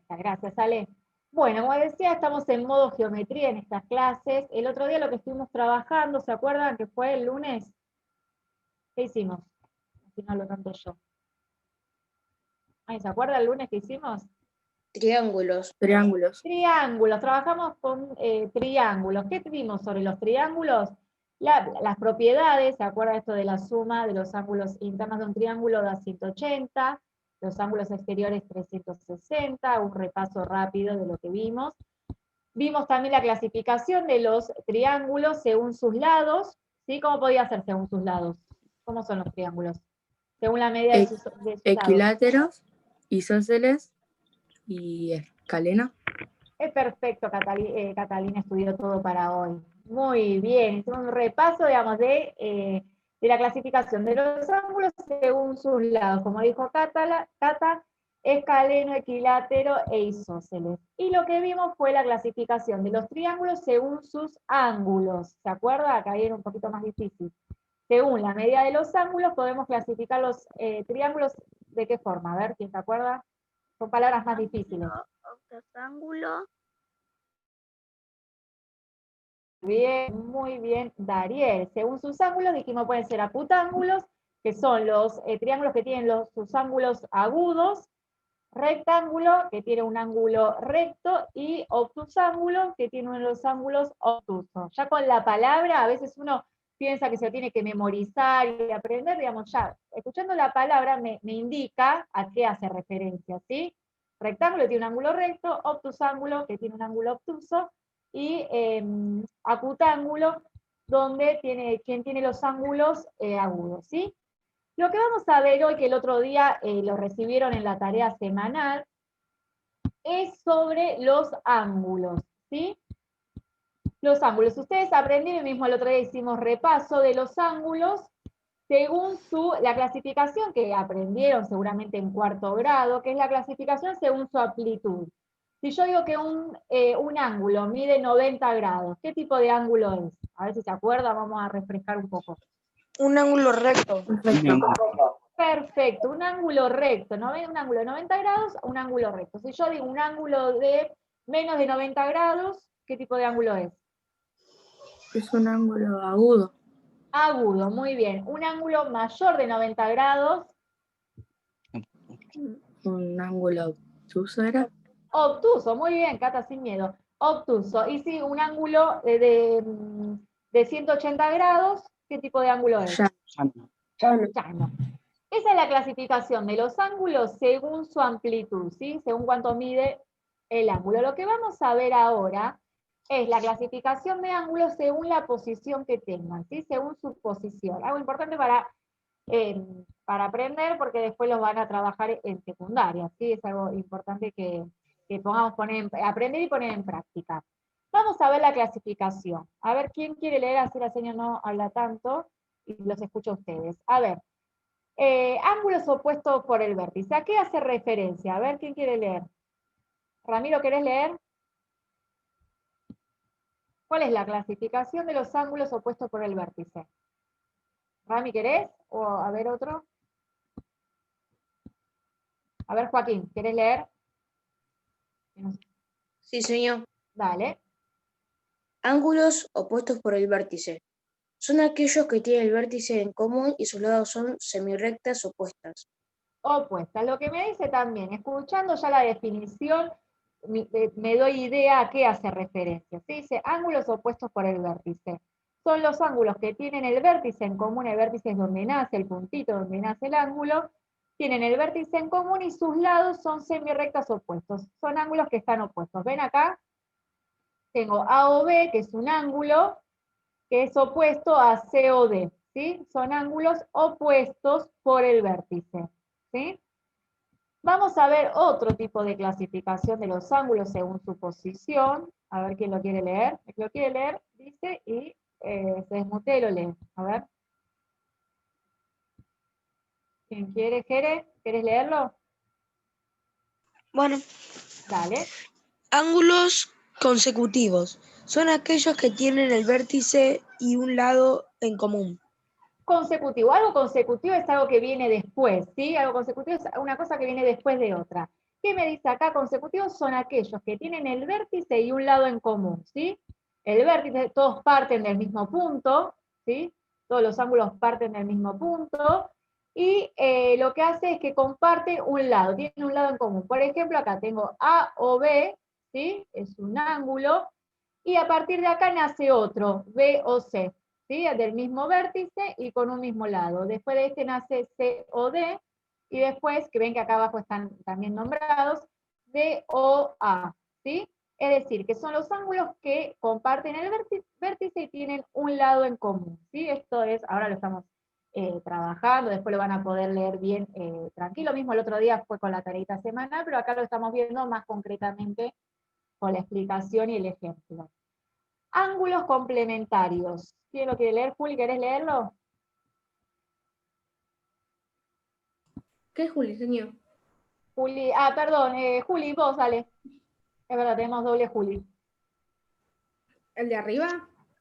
está, gracias, Ale. Bueno, como decía, estamos en modo geometría en estas clases. El otro día lo que estuvimos trabajando, ¿se acuerdan que fue el lunes? ¿Qué hicimos? Si no lo canto yo. Ay, ¿se acuerda el lunes que hicimos? Triángulos. Triángulos, trabajamos con triángulos. ¿Qué vimos sobre los triángulos? Las propiedades, ¿se acuerda esto de la suma de los ángulos internos de un triángulo da 180, los ángulos exteriores 360, un repaso rápido de lo que vimos. Vimos también la clasificación de los triángulos según sus lados, ¿sí? ¿Cómo podía ser según sus lados? ¿Cómo son los triángulos? Según la medida de sus lados. Equiláteros, isósceles y escaleno. Es perfecto, Catalina estudió todo para hoy. Muy bien, hicimos un repaso, digamos, de la clasificación de los ángulos según sus lados. Como dijo Cata, escaleno, equilátero e isósceles. Y lo que vimos fue la clasificación de los triángulos según sus ángulos. ¿Se acuerda? Acá viene un poquito más difícil. Según la medida de los ángulos, podemos clasificar los triángulos de qué forma. A ver, ¿quién se acuerda? Son palabras más difíciles. Octángulo. Bien, muy bien, Dariel. Según sus ángulos, dijimos pueden ser acutángulos, que son los triángulos que tienen sus ángulos agudos, rectángulo, que tiene un ángulo recto, y obtusángulo, que tiene los ángulos obtusos. Ya con la palabra, a veces uno piensa que se lo tiene que memorizar y aprender, digamos, ya, escuchando la palabra me indica a qué hace referencia, ¿sí? Rectángulo tiene un ángulo recto, obtusángulo, que tiene un ángulo obtuso, y acutángulo, quien tiene los ángulos agudos, ¿sí? Lo que vamos a ver hoy, que el otro día lo recibieron en la tarea semanal, es sobre los ángulos, ¿sí? Los ángulos. Ustedes aprendieron, mismo el otro día hicimos repaso de los ángulos, según la clasificación que aprendieron seguramente en cuarto grado, que es la clasificación según su amplitud. Si yo digo que un ángulo mide 90 grados, ¿qué tipo de ángulo es? A ver si se acuerda, vamos a refrescar un poco. Un ángulo recto. Perfecto, un ángulo recto, ¿no ven? Un ángulo de 90 grados, un ángulo recto. Si yo digo un ángulo de menos de 90 grados, ¿qué tipo de ángulo es? Es un ángulo agudo. Agudo, muy bien. Un ángulo mayor de 90 grados. Un ángulo obtuso era. Obtuso, muy bien, Cata, sin miedo. Obtuso. Y si un ángulo de 180 grados, ¿qué tipo de ángulo es? Llano. Esa es la clasificación de los ángulos según su amplitud, ¿sí? Según cuánto mide el ángulo. Lo que vamos a ver ahora es la clasificación de ángulos según la posición que tengan, ¿sí? Según su posición. Algo importante para aprender, porque después los van a trabajar en secundaria, ¿sí? Es algo importante que podamos aprender y poner en práctica. Vamos a ver la clasificación. A ver, ¿quién quiere leer? Así la señora no habla tanto y los escucho a ustedes. A ver. Ángulos opuestos por el vértice. ¿A qué hace referencia? A ver, ¿quién quiere leer? Ramiro, ¿querés leer? ¿Cuál es la clasificación de los ángulos opuestos por el vértice? Rami, ¿querés? O a ver otro. A ver, Joaquín, ¿querés leer? Sí, señor. Dale. Ángulos opuestos por el vértice. Son aquellos que tienen el vértice en común y sus lados son semirrectas opuestas. Opuestas. Lo que me dice también, escuchando ya la definición, me doy idea a qué hace referencia. ¿Sí? Dice, ángulos opuestos por el vértice. Son los ángulos que tienen el vértice en común, el vértice es donde nace, el puntito donde nace el ángulo, tienen el vértice en común y sus lados son semirrectas opuestos. Son ángulos que están opuestos. ¿Ven acá? Tengo A o B, que es un ángulo, que es opuesto a C o D. ¿Sí? Son ángulos opuestos por el vértice. ¿Sí? Vamos a ver otro tipo de clasificación de los ángulos según su posición. A ver quién lo quiere leer. El que lo quiere leer, dice, y se desmutea y lo lee. A ver. ¿Quién quiere, Jere? ¿Quieres leerlo? Bueno, Dale. ángulos consecutivos. Son aquellos que tienen el vértice y un lado en común. Consecutivo. Algo consecutivo es algo que viene después, ¿sí? Algo consecutivo es una cosa que viene después de otra. ¿Qué me dice acá? Consecutivos son aquellos que tienen el vértice y un lado en común, ¿sí? El vértice, todos parten del mismo punto, ¿sí? Todos los ángulos parten del mismo punto, y lo que hace es que comparte un lado, tiene un lado en común. Por ejemplo, acá tengo A o B, ¿sí? Es un ángulo, y a partir de acá nace otro, B o C, ¿sí? Del mismo vértice y con un mismo lado. Después de este nace C o D, y después, que ven que acá abajo están también nombrados, D o A, ¿sí? Es decir, que son los ángulos que comparten el vértice y tienen un lado en común, ¿sí? Esto es, ahora lo estamos trabajando, después lo van a poder leer bien tranquilo. Mismo el otro día fue con la tareita semanal, pero acá lo estamos viendo más concretamente con la explicación y el ejemplo. Ángulos complementarios. ¿Quién lo quiere leer? Juli, ¿querés leerlo? ¿Qué es Juli, señor? Juli, perdón, Juli, vos dale. Es verdad, tenemos doble Juli. ¿El de arriba?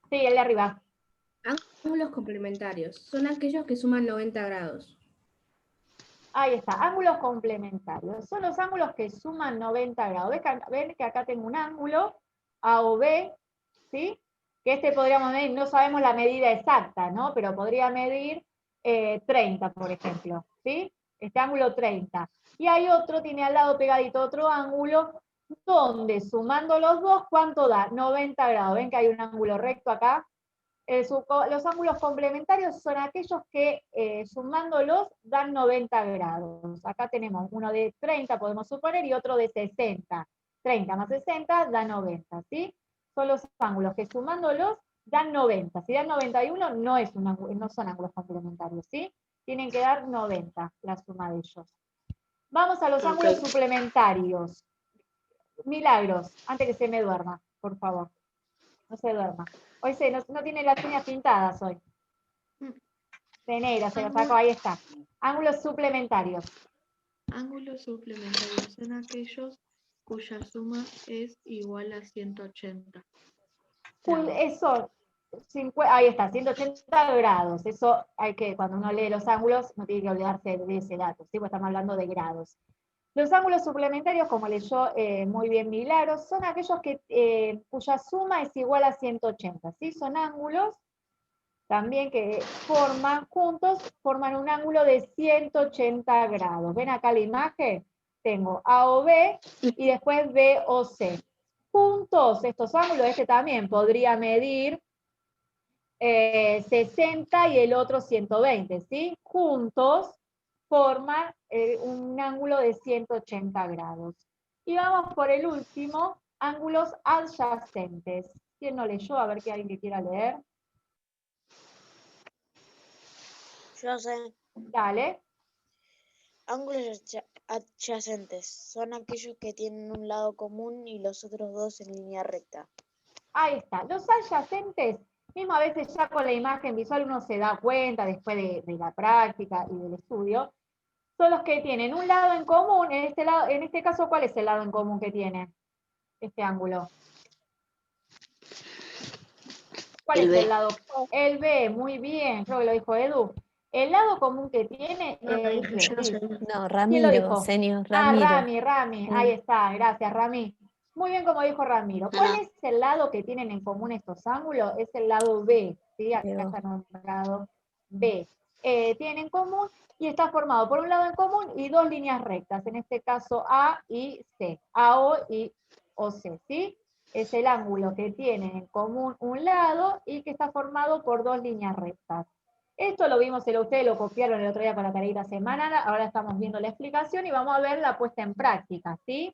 Sí, el de arriba. Ángulos complementarios. Son aquellos que suman 90 grados. Ahí está, ángulos complementarios. Son los ángulos que suman 90 grados. ¿Ven que acá tengo un ángulo, A o B, ¿sí? Que este podríamos medir, no sabemos la medida exacta, ¿no? Pero podría medir 30, por ejemplo, ¿sí? Este ángulo 30. Y hay otro, tiene al lado pegadito otro ángulo, donde sumando los dos, ¿cuánto da? 90 grados. ¿Ven que hay un ángulo recto acá? Los ángulos complementarios son aquellos que sumándolos dan 90 grados. Acá tenemos uno de 30, podemos suponer, y otro de 60. 30 más 60 da 90, ¿sí? Son los ángulos que sumándolos dan 90. Si dan 91 no son ángulos complementarios, ¿sí? Tienen que dar 90 la suma de ellos. Vamos a los ángulos suplementarios. Milagros, antes que se me duerma, por favor. No se duerma. Hoy no tiene las uñas pintadas hoy. De negra, se lo sacó, ahí está. Ángulos suplementarios. Ángulos suplementarios son aquellos cuya suma es igual a 180. Eso, ahí está, 180 grados. Eso hay que, cuando uno lee los ángulos, no tiene que olvidarse de ese dato, ¿sí? Porque estamos hablando de grados. Los ángulos suplementarios, como leyó muy bien Milagros, son aquellos cuya suma es igual a 180, ¿sí? Son ángulos también que forman un ángulo de 180 grados. ¿Ven acá la imagen? Tengo A o B y después B o C. Juntos, estos ángulos, este también podría medir 60 y el otro 120, ¿sí? Juntos forman un ángulo de 180 grados. Y vamos por el último, ángulos adyacentes. ¿Quién no leyó? A ver que alguien que quiera leer. Yo sé. Dale. Ángulos adyacentes son aquellos que tienen un lado común y los otros dos en línea recta. Ahí está. Los adyacentes, mismo a veces ya con la imagen visual uno se da cuenta después de la práctica y del estudio, son los que tienen un lado en común. En este caso, ¿cuál es el lado en común que tiene este ángulo? ¿Cuál es el lado? El B, muy bien, creo que lo dijo Edu. El lado común que tiene es B. No, ¿Quién lo dijo? señor, Ramiro. Rami, ahí está, gracias, Rami. Muy bien como dijo Ramiro. ¿Cuál es el lado que tienen en común estos ángulos? Es el lado B, ¿sí? Acá está nombrado B. Tienen en común y está formado por un lado en común y dos líneas rectas, en este caso A y C, AO y OC, ¿sí? Es el ángulo que tienen en común un lado y que está formado por dos líneas rectas. Esto lo vimos, ustedes lo copiaron el otro día para la tareita semanal, ahora estamos viendo la explicación y vamos a ver la puesta en práctica, ¿sí?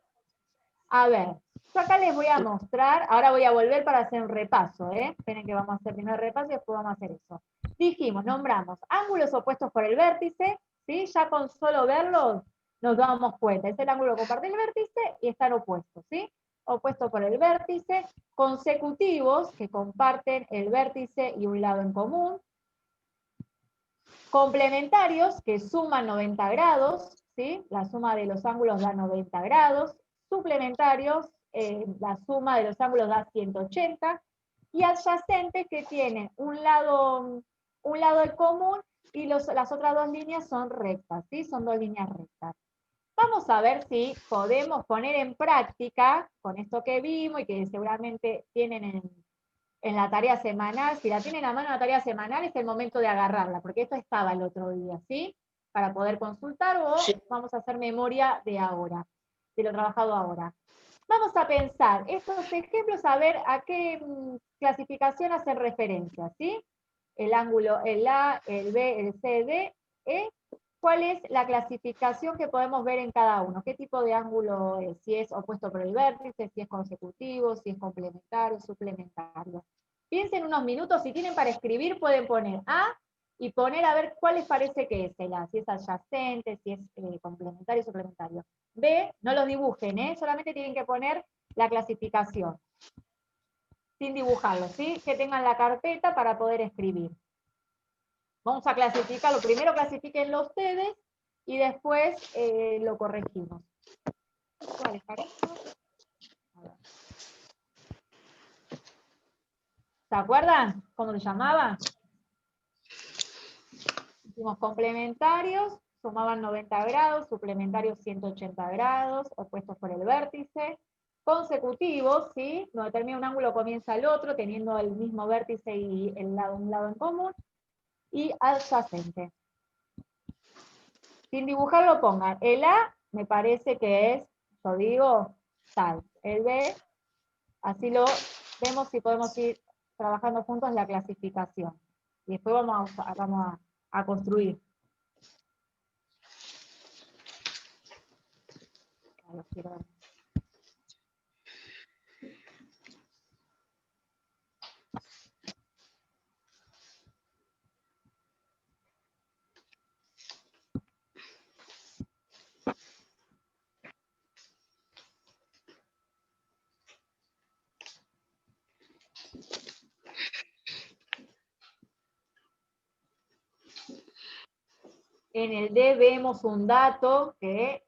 A ver, yo acá les voy a mostrar, ahora voy a volver para hacer un repaso, Esperen que vamos a hacer primero el repaso y después vamos a hacer eso. Dijimos, nombramos ángulos opuestos por el vértice, ¿sí? Ya con solo verlos nos damos cuenta, es el ángulo que comparte el vértice y están opuestos, ¿sí? Opuestos por el vértice, consecutivos que comparten el vértice y un lado en común, complementarios que suman 90 grados, ¿sí? La suma de los ángulos da 90 grados, suplementarios, la suma de los ángulos da 180, y adyacentes que tienen un lado en común y las otras dos líneas son rectas, ¿sí? Son dos líneas rectas. Vamos a ver si podemos poner en práctica, con esto que vimos y que seguramente tienen en la tarea semanal, si la tienen a mano en la tarea semanal, es el momento de agarrarla, porque esto estaba el otro día, ¿sí? Para poder consultar, o Sí. vamos a hacer memoria de ahora, de lo trabajado ahora. Vamos a pensar estos ejemplos, a ver a qué clasificación hacen referencia, ¿sí? El ángulo, el A, el B, el C, D, E. ¿Cuál es la clasificación que podemos ver en cada uno? ¿Qué tipo de ángulo es? Si es opuesto por el vértice, si es consecutivo, si es complementario, suplementario. Piensen unos minutos, si tienen para escribir pueden poner A y poner a ver cuál les parece que es el A, si es adyacente, si es complementario, suplementario. B, no los dibujen, solamente tienen que poner la clasificación, sin dibujarlo, ¿sí? Que tengan la carpeta para poder escribir. Vamos a clasificarlo, primero clasifiquenlo ustedes y después lo corregimos. ¿Cuál es para esto? A ver. ¿Se acuerdan cómo se llamaba? Hicimos complementarios, sumaban 90 grados, suplementarios 180 grados, opuestos por el vértice. Consecutivos, ¿sí? Donde termina un ángulo comienza el otro, teniendo el mismo vértice y un lado en común. Y adyacente. Sin dibujarlo pongan, el A me parece que es, yo digo, tal. El B, así lo vemos si podemos ir trabajando juntos la clasificación. Y después vamos a construir. A ver, quiero ver. En el D vemos un dato que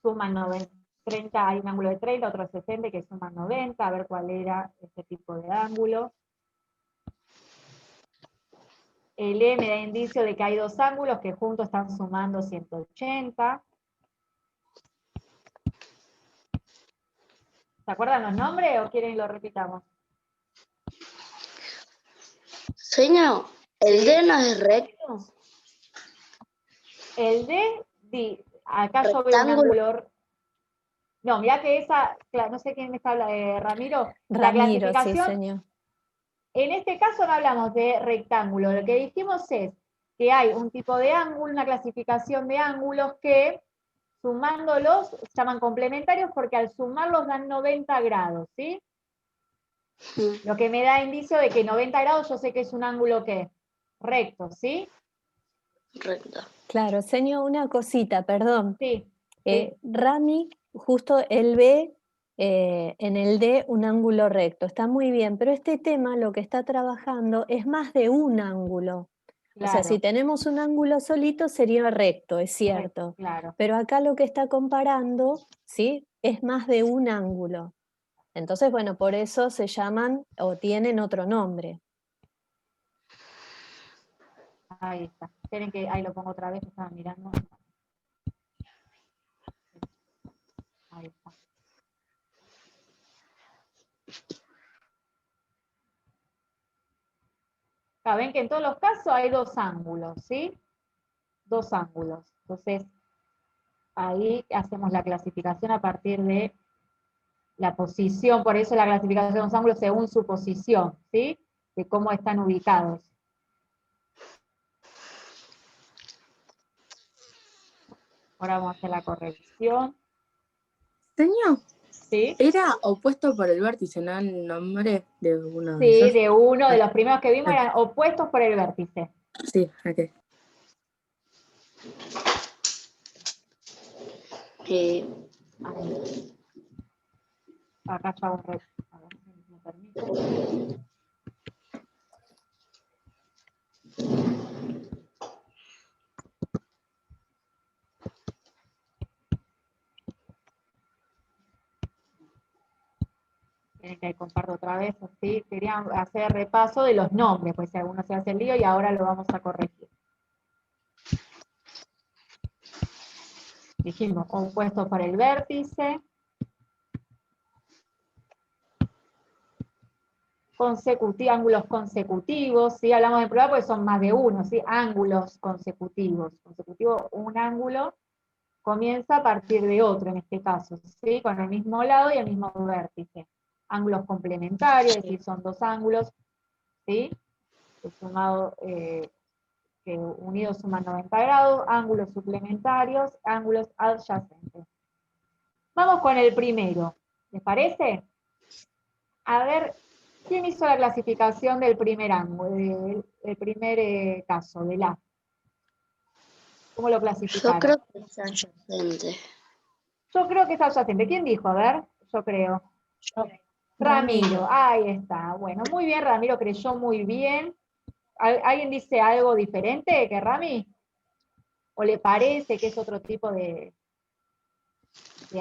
suman 90, 30, hay un ángulo de 30, otro de 60 que suman 90, a ver cuál era este tipo de ángulo. El E me da indicio de que hay dos ángulos que juntos están sumando 180. ¿Se acuerdan los nombres o quieren que lo repitamos? Señor, ¿el Sí. D no es recto? El D, acá yo veo un Rectángulo. ángulo. No, mirá que esa, claro, no sé quién me está hablando, Ramiro. La Ramiro, sí, clasificación, señor. en este caso no hablamos de rectángulo, lo que dijimos es que hay un tipo de ángulo, una clasificación de ángulos que sumándolos se llaman complementarios porque al sumarlos dan 90 grados, ¿sí? Lo que me da indicio de que 90 grados yo sé que es un ángulo que recto, ¿sí? Recto. Claro, señor, una cosita, perdón. Sí. Sí. Rami, justo él ve en el D un ángulo recto, está muy bien, pero este tema lo que está trabajando es más de un ángulo. Claro. O sea, si tenemos un ángulo solito sería recto, es cierto. Claro. Pero acá lo que está comparando, ¿sí? Es más de un ángulo. Entonces, bueno, por eso se llaman o tienen otro nombre. Ahí está. Esperen que ahí lo pongo otra vez, estaba mirando. Ahí está. Acá ven que en todos los casos hay dos ángulos, ¿sí? Dos ángulos. Entonces, ahí hacemos la clasificación a partir de la posición, por eso la clasificación de los ángulos según su posición, ¿sí? De cómo están ubicados. Ahora vamos a hacer la corrección. Señor, ¿Sí? era opuesto por el vértice, ¿no? El nombre de uno de Sí, esos. de uno de los primeros que vimos eran opuestos por el vértice. Sí, ok. Ahí. Acá ya borré. A ver, ¿me permite? Tienen que comparto otra vez, ¿sí? Quería hacer repaso de los nombres, pues si alguno se hace el lío y ahora lo vamos a corregir. dijimos, opuestos por el vértice. Ángulos consecutivos, ¿sí? Hablamos de prueba porque son más de uno, ¿sí? Ángulos consecutivos. Consecutivo, un ángulo comienza a partir de otro, en este caso, ¿sí? Con el mismo lado y el mismo vértice. Ángulos complementarios, es decir, son dos ángulos, ¿sí? Que unidos suman 90 grados, ángulos suplementarios, ángulos adyacentes. Vamos con el primero, ¿les parece? A ver, ¿quién hizo la clasificación del primer ángulo, del primer caso, del A? ¿Cómo lo clasificaron? Yo creo que es adyacente. Yo creo que es adyacente. ¿Quién dijo? A ver, yo creo. Ramiro, ahí está. Bueno, muy bien, Ramiro creyó muy bien. ¿Alguien dice algo diferente que Rami? ¿O le parece que es otro tipo de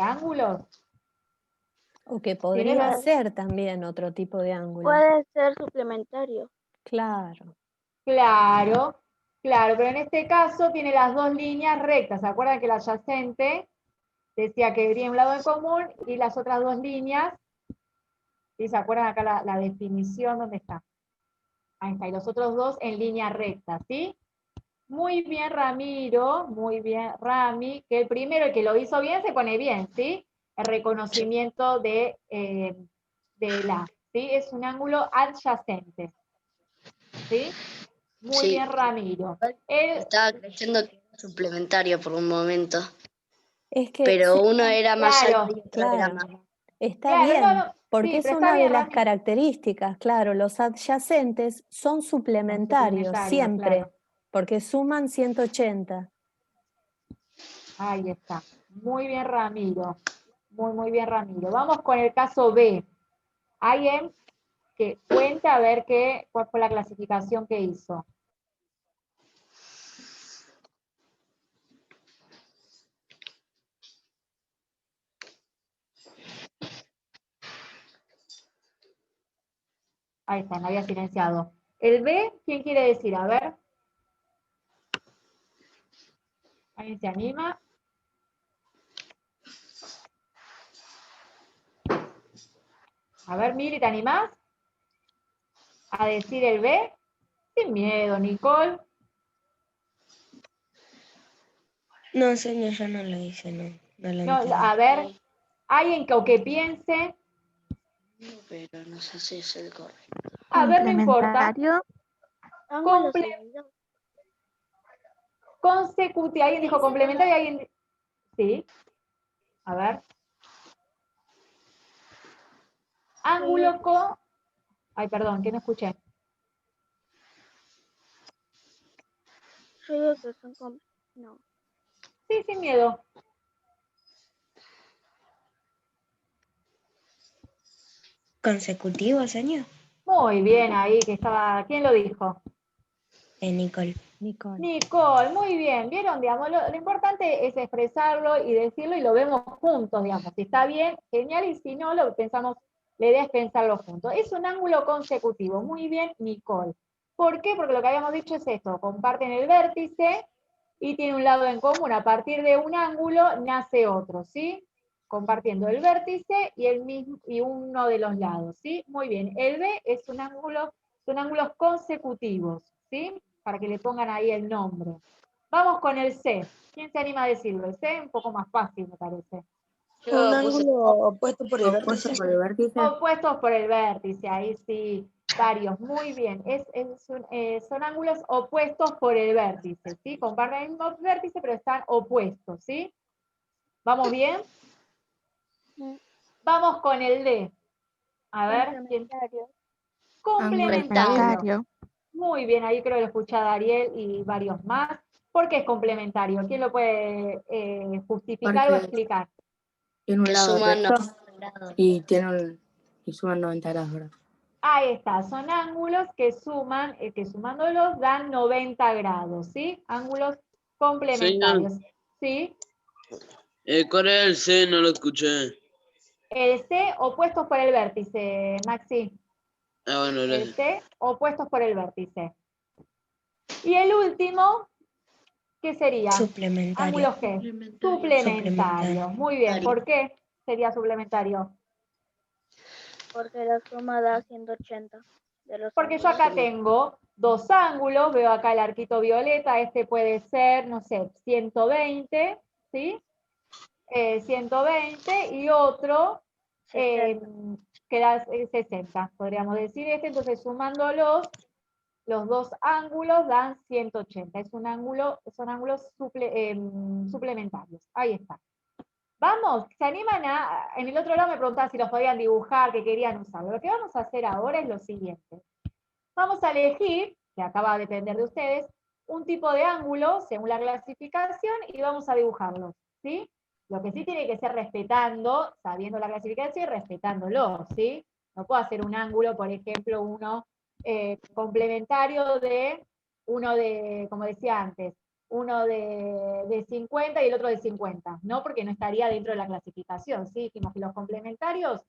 ángulos? O que podría Tenemos- ser también otro tipo de ángulo. Puede ser suplementario. Claro. Claro, claro, pero en este caso tiene las dos líneas rectas. ¿Se acuerdan que el adyacente decía que tiene un lado en común y las otras dos líneas? ¿Sí? ¿Se acuerdan acá la definición? ¿Dónde está? Ahí está, y los otros dos en línea recta, ¿sí? Muy bien, Ramiro, muy bien, Rami, que el primero, el que lo hizo bien, se pone bien, ¿sí? El reconocimiento de la, ¿sí? Es un ángulo adyacente, ¿sí? Muy Sí. bien, Ramiro. Estaba creyendo que era suplementario por un momento. Es que Pero sí, uno era más claro, alto y otro era claro. más. Está Claro, bien, no, porque sí, es pero está una de bien, las Rami. características, claro, los adyacentes son suplementarios Suplementarios, siempre, claro. porque suman 180. Ahí está. Muy bien, Ramiro. Muy bien, Ramiro. Vamos con el caso B. Alguien que cuente a ver cuál fue la clasificación que hizo. Ahí está, me había silenciado. El B, ¿quién quiere decir? A ver. ¿Alguien se anima? A ver, Mili, ¿te animás a decir el B? Sin miedo, Nicole. No, señor, yo no lo hice, no lo No, entendí. a ver, alguien que piense. Pero no sé si es el correcto. A ver, no importa. Ángulo Comple- seguido. Consecutivo. ¿Alguien dijo complementario? ¿Alguien? Sí. A ver. Ángulo con... Ay, perdón, que no escuché. Yo digo que son no. Sí, sin miedo. ¿Consecutivo, señor? Muy bien ahí, que estaba... ¿Quién lo dijo? Nicole. Nicole. Nicole, muy bien. ¿Vieron? Digamos, lo importante es expresarlo y decirlo y lo vemos juntos, digamos. Si está bien, genial, y si no, lo pensamos, la idea es pensarlo juntos. Es un ángulo consecutivo. Muy bien, Nicole. ¿Por qué? Porque lo que habíamos dicho es esto, comparten el vértice y tiene un lado en común. A partir de un ángulo nace otro, ¿sí? Compartiendo el vértice y uno de los lados, ¿sí? Muy bien. El B es un ángulo, son ángulos consecutivos, ¿sí? Para que le pongan ahí el nombre. Vamos con el C. ¿Quién se anima a decirlo? El C es un poco más fácil, me parece. Un ángulo opuesto por el Opuesto vértice. por el vértice. Opuestos por el vértice, ahí sí, varios, muy bien. Son ángulos opuestos por el vértice, ¿sí? Comparten el mismo vértice, pero están opuestos, ¿sí? ¿Vamos bien? Sí. Vamos con el D. A ver, ¿quién? Complementario. Muy bien, ahí creo que lo escuché a Dariel y varios más. ¿Por qué es complementario? ¿Quién lo puede justificar o Porque explicar? tiene un Que lado suman recto 90 grados. y suman 90 grados, ¿verdad? Ahí está, son ángulos que suman, que sumándolos dan 90 grados, ¿sí? Ángulos complementarios. ¿Sí? ¿Cuál es el C? No lo escuché. El C, opuestos por el vértice, Maxi. Ah, bueno, El gracias. C, opuestos por el vértice. Y el último, ¿qué sería? Suplementario. ¿Ángulos qué? Suplementarios. Muy bien, ¿por qué sería suplementario? Porque la suma da 180 de los Porque yo ángulos. acá tengo dos ángulos, veo acá el arquito violeta, este puede ser, no sé, 120, ¿sí? 120 y otro que da 60, podríamos decir este, entonces sumándolos, los dos ángulos dan 180, son ángulos suplementarios, ahí está. Vamos, ¿se animan en el otro lado me preguntaban si los podían dibujar, que querían usarlo? Lo que vamos a hacer ahora es lo siguiente. Vamos a elegir, que acá va a depender de ustedes, un tipo de ángulo según la clasificación y vamos a dibujarlo, ¿sí? Lo que sí tiene que ser respetando, sabiendo la clasificación y respetándolo, ¿sí? No puedo hacer un ángulo, por ejemplo, uno complementario uno de, como decía antes, uno de 50 y el otro de 50, ¿no? Porque no estaría dentro de la clasificación, ¿sí? Dijimos que los complementarios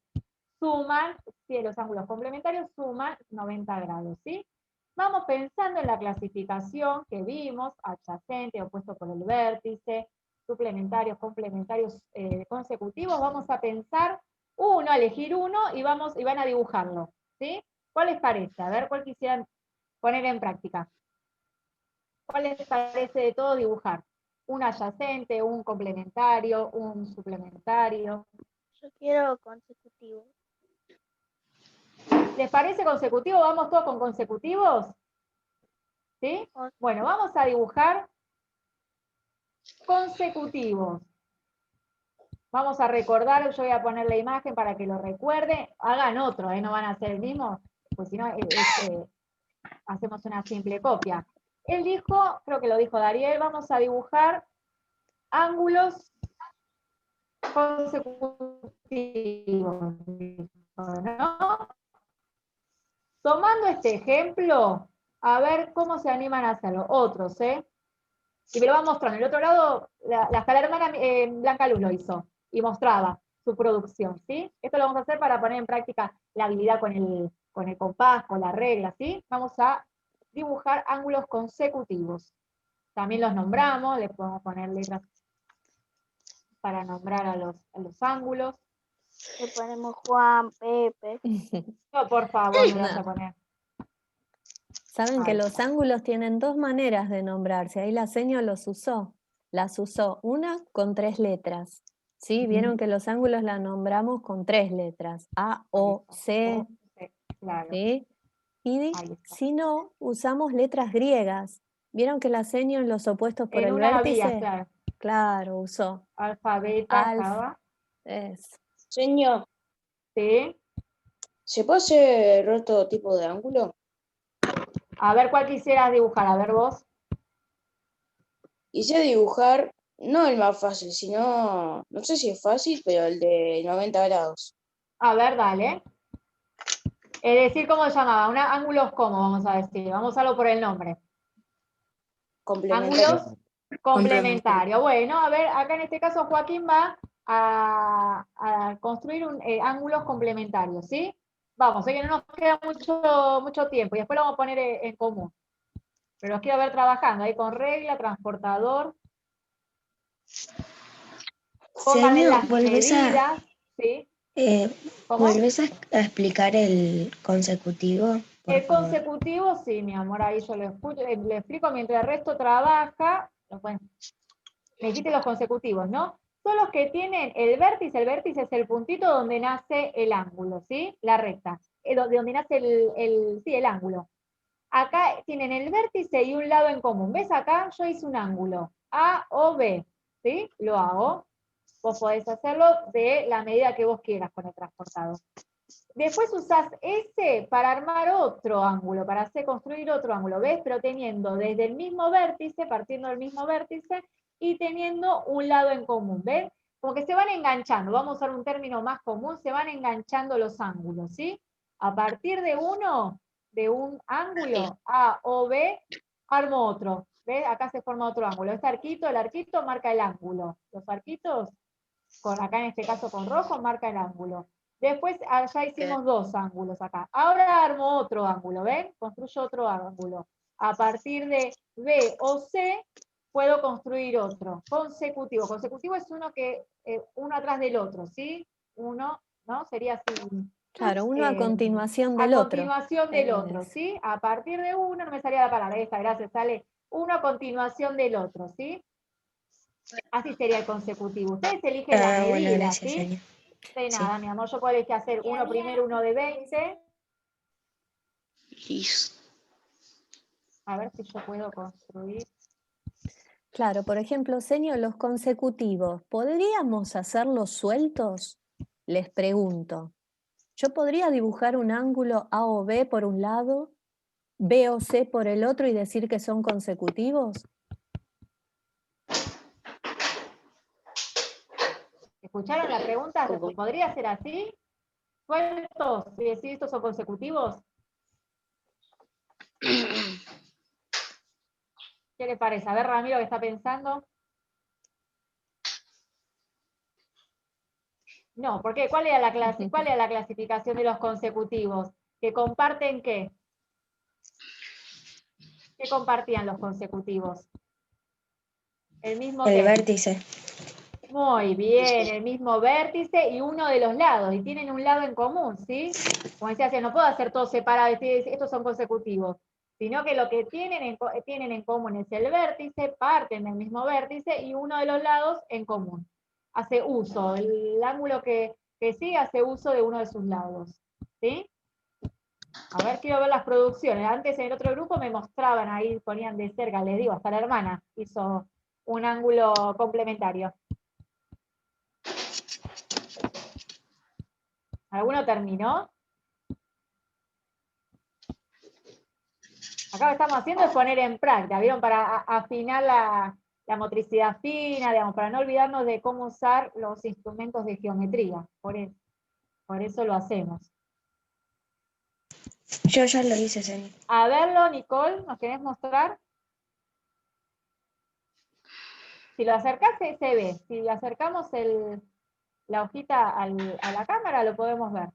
suman, sí, los ángulos complementarios suman 90 grados, ¿sí? Vamos pensando en la clasificación que vimos, adyacente, opuesto por el vértice, suplementarios, complementarios consecutivos, vamos a pensar uno, a elegir uno y van a dibujarlo, ¿sí? ¿Cuál les parece? A ver, ¿cuál quisieran poner en práctica? ¿Cuál les parece de todo dibujar? Un adyacente, un complementario, un suplementario. Yo quiero consecutivo. ¿Les parece consecutivo? ¿Vamos todos con consecutivos? ¿Sí? Bueno, vamos a dibujar consecutivos. Vamos a recordar, yo voy a poner la imagen para que lo recuerden. Hagan otro, no van a hacer el mismo, pues si no, hacemos una simple copia. Él dijo, creo que lo dijo Dariel, vamos a dibujar ángulos consecutivos, ¿no? Tomando este ejemplo, a ver cómo se animan a hacerlo. Otros, ¿eh? Y me lo va mostrando. En el otro lado, la hermana Blanca Luz lo hizo, y mostraba su producción, ¿sí? Esto lo vamos a hacer para poner en práctica la habilidad con el compás, con la regla, ¿sí? Vamos a dibujar ángulos consecutivos. También los nombramos, le podemos poner letras para nombrar a los ángulos. Le ponemos Juan, Pepe. No, por favor, no lo vas a poner. Saben que Ahí los está. ángulos tienen dos maneras de nombrarse, ahí la seño los usó. Las usó una con 3 letras, ¿sí? Vieron que los ángulos la nombramos con 3 letras, A, O, C, Claro. ¿sí? Y Ahí está. si no, usamos letras griegas. ¿Vieron que la seño en los opuestos por En el una vértice? había, claro. Claro, usó. Alfa, beta, Alfa. Java. Señor, Sí. ¿se puede hacer otro tipo de ángulo? A ver cuál quisieras dibujar, a ver vos. Quise dibujar, no el más fácil, sino, no sé si es fácil, pero el de 90 grados. A ver, dale. Es decir, ¿cómo se llamaba? Ángulos como, vamos a decir. Vamos a usarlo por el nombre. Complementario. Ángulos complementarios. Bueno, a ver, acá en este caso Joaquín va a construir ángulos complementarios, ¿sí? Vamos, sé que no nos queda mucho tiempo y después lo vamos a poner en común. Pero los quiero ver trabajando ahí con regla, transportador. Pónganle Señor, las medidas, ¿sí? ¿Cómo? ¿volvés a explicar el consecutivo? Por El favor. consecutivo, sí, mi amor, ahí yo le explico mientras el resto trabaja. Bueno, me dijiste los consecutivos, ¿no? Son los que tienen el vértice es el puntito donde nace el ángulo, ¿sí? La recta, de donde nace el ángulo. Acá tienen el vértice y un lado en común. ¿Ves acá? Yo hice un ángulo, A o B, ¿sí? Lo hago. Vos podés hacerlo de la medida que vos quieras con el transportador. Después usás ese para armar otro ángulo, para construir otro ángulo, ¿ves? Pero teniendo desde el mismo vértice, partiendo del mismo vértice, y teniendo un lado en común, ¿ves? Como que se van enganchando, vamos a usar un término más común, se van enganchando los ángulos, ¿sí? A partir de un ángulo, A o B, armo otro, ¿ves? Acá se forma otro ángulo. Este arquito, el arquito marca el ángulo. Los arquitos, acá en este caso con rojo, marca el ángulo. Después ya hicimos dos ángulos acá. Ahora armo otro ángulo, ¿ven? Construyo otro ángulo. A partir de B o C, puedo construir otro. Consecutivo. Consecutivo es uno que, uno atrás del otro, ¿sí? Uno, ¿no? Sería así. Claro, uno a continuación del A otro. continuación del otro, ¿sí? A partir de uno, no me salía la palabra, esta, gracias, sale uno a continuación del otro, ¿sí? Así sería el consecutivo. Ustedes eligen la medida, Bueno, gracias, ¿sí? señor. De nada, mi amor, yo puedo elegir hacer uno primero, uno de 20. Listo. A ver si yo puedo construir. Claro, por ejemplo, señor, los consecutivos, ¿podríamos hacerlos sueltos? Les pregunto. ¿Yo podría dibujar un ángulo A o B por un lado, B o C por el otro y decir que son consecutivos? ¿Escucharon la pregunta? ¿Podría ser así? ¿Sueltos? Y decir estos son consecutivos. ¿Qué le parece? A ver, Ramiro, ¿qué está pensando? No, ¿por qué? ¿Cuál era la clasificación de los consecutivos? ¿Que comparten qué? ¿Qué compartían los consecutivos? El mismo El qué. vértice. Muy bien, el mismo vértice y uno de los lados, y tienen un lado en común, ¿sí? Como decía, no puedo hacer todo separado y decir, estos son consecutivos, sino que lo que tienen en común es el vértice, parten del mismo vértice y uno de los lados en común. Hace uso, el ángulo que sigue hace uso de uno de sus lados, ¿sí? A ver, quiero ver las producciones. Antes en el otro grupo me mostraban ahí, ponían de cerca, les digo, hasta la hermana hizo un ángulo complementario. ¿Alguno terminó? Acá lo que estamos haciendo es poner en práctica, ¿vieron? Para afinar la motricidad fina, digamos, para no olvidarnos de cómo usar los instrumentos de geometría. Por eso lo hacemos. Yo ya lo hice, señor. A verlo, Nicole, ¿nos querés mostrar? Si lo acercás se ve. Si le acercamos la hojita a la cámara, lo podemos ver.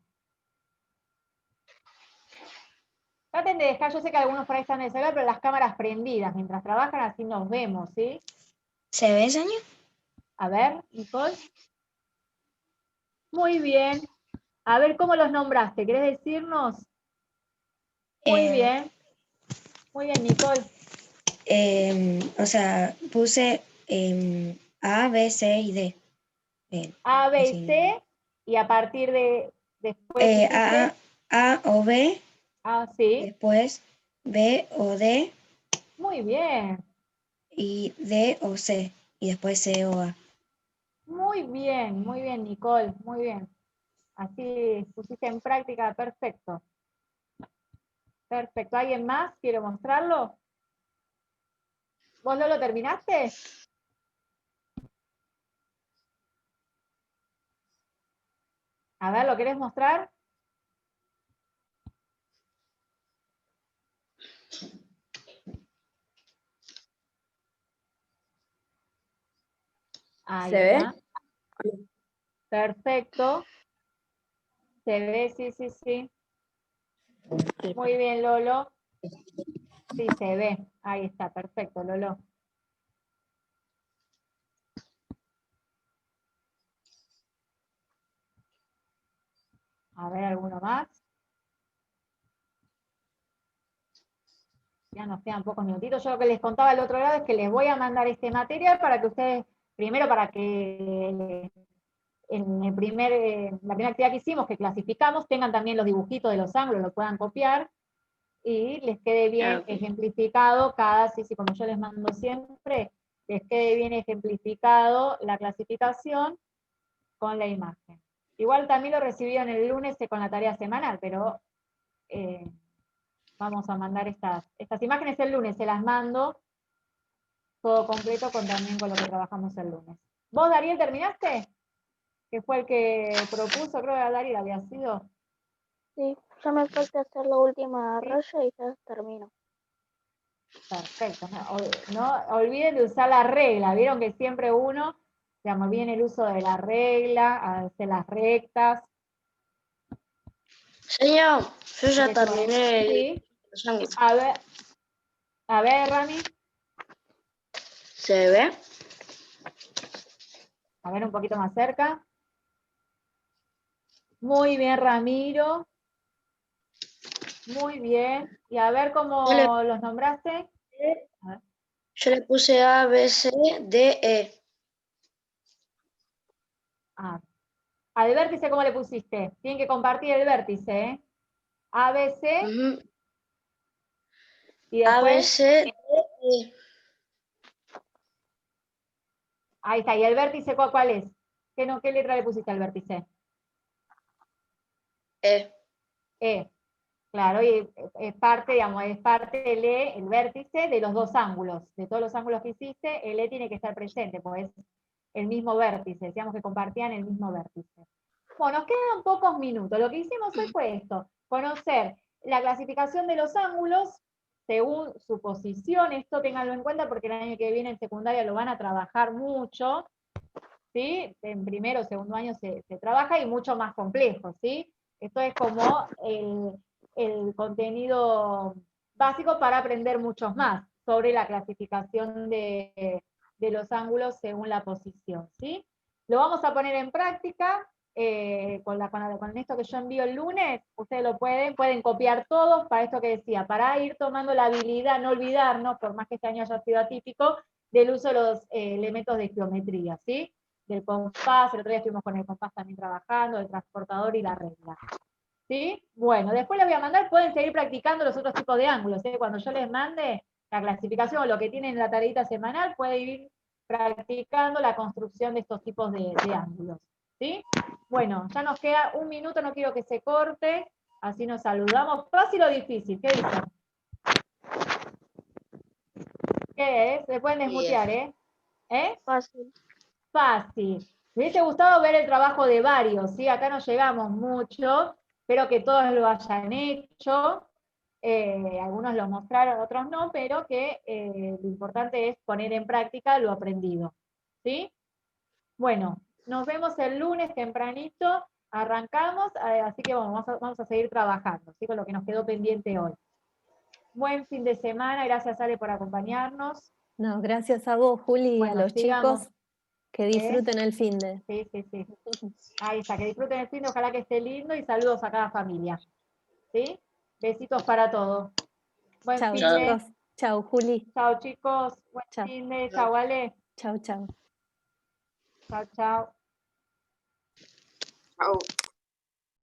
Traten de dejar, yo sé que algunos por ahí están en el celular, pero las cámaras prendidas mientras trabajan, así nos vemos, ¿sí? ¿Se ve, señor? A ver, Nicole. Muy bien. A ver, ¿cómo los nombraste? ¿Querés decirnos? Muy bien. Muy bien, Nicole. O sea, puse A, B, C y D. Bien, A, B y así. C, y a partir de después hiciste A o B, A, sí. después B o D Muy bien. y D o C, y después C o A. Muy bien, Nicole, muy bien. Así pusiste en práctica, perfecto. Perfecto. ¿Alguien más quiere mostrarlo? ¿Vos no lo terminaste? A ver, ¿lo querés mostrar? Ahí ¿Se ve? está. Perfecto. Se ve, sí, sí, sí. Muy bien, Lolo. Sí, se ve. Ahí está, perfecto, Lolo. A ver, ¿alguno más? Ya nos quedan pocos minutitos. Yo lo que les contaba al otro lado es que les voy a mandar este material para que ustedes, primero para que en la primera actividad que hicimos, que clasificamos, tengan también los dibujitos de los ángulos, lo puedan copiar, y les quede bien ejemplificado sí, como yo les mando siempre, les quede bien ejemplificado la clasificación con la imagen. Igual también lo recibieron el lunes con la tarea semanal, pero vamos a mandar estas imágenes el lunes, se las mando todo completo también con lo que trabajamos el lunes. ¿Vos, Dariel, terminaste? Que fue el que propuso, creo que Dariel había sido. Sí, ya me falta hacer la última raya y ya termino. Perfecto. No olviden de usar la regla. Vieron que siempre uno, digamos, viene el uso de la regla, hacer las rectas. Señor, yo ya terminé Sí. los ángulos. A ver, Rami. ¿Se ve? A ver, un poquito más cerca. Muy bien, Ramiro. Muy bien. Y a ver cómo los nombraste. A ver. Yo le puse A, B, C, D, E. Al vértice, ¿cómo le pusiste? Tienen que compartir el vértice, ¿eh? A, B, C. Ujú. Y A, B, después, C, D, E. ahí está. ¿Y el vértice cuál es? ¿Qué letra le pusiste al vértice? E. Claro, y es parte, digamos, es parte el E, el vértice de los dos ángulos. De todos los ángulos que hiciste, el E tiene que estar presente, porque es el mismo vértice. Decíamos que compartían el mismo vértice. Bueno, nos quedan pocos minutos. Lo que hicimos hoy fue esto: conocer la clasificación de los ángulos según su posición. Esto ténganlo en cuenta porque el año que viene en secundaria lo van a trabajar mucho, ¿sí? En primero o segundo año se trabaja y mucho más complejo, ¿sí? Esto es como el contenido básico para aprender muchos más sobre la clasificación de los ángulos según la posición, ¿sí? Lo vamos a poner en práctica con esto que yo envío el lunes. Ustedes lo pueden copiar todos para esto que decía, para ir tomando la habilidad, no olvidarnos, por más que este año haya sido atípico, del uso de los elementos de geometría, ¿sí? Del compás, el otro día estuvimos con el compás también trabajando, el transportador y la regla. ¿Sí? Bueno, después les voy a mandar, pueden seguir practicando los otros tipos de ángulos, ¿eh? Cuando yo les mande la clasificación o lo que tienen en la tareita semanal, pueden ir practicando la construcción de estos tipos de ángulos. ¿Sí? Bueno, ya nos queda un minuto, no quiero que se corte, así nos saludamos. ¿Fácil o difícil? ¿Qué dicen? ¿Qué es? Se pueden desmutear, ¿eh? ¿Eh? Fácil. Fácil. Me hubiese gustado ver el trabajo de varios, ¿sí? Acá no llegamos mucho, espero que todos lo hayan hecho. Algunos lo mostraron, otros no, pero que lo importante es poner en práctica lo aprendido. ¿Sí? Bueno, nos vemos el lunes tempranito, arrancamos, así que bueno, vamos a seguir trabajando, ¿sí? Con lo que nos quedó pendiente hoy. Buen fin de semana, gracias Ale por acompañarnos. No, gracias a vos, Juli, y a Bueno, los sigamos. chicos que disfruten el finde. Sí. Ahí está, que disfruten el fin de, ojalá que esté lindo y saludos a cada familia. ¿Sí? Besitos para todos. Buen Chau, fin de. chicos. Chau, Juli. Chao, chicos. Buen Chau. fin de. Chao, Ale. Chau, chau. Chao. Chau.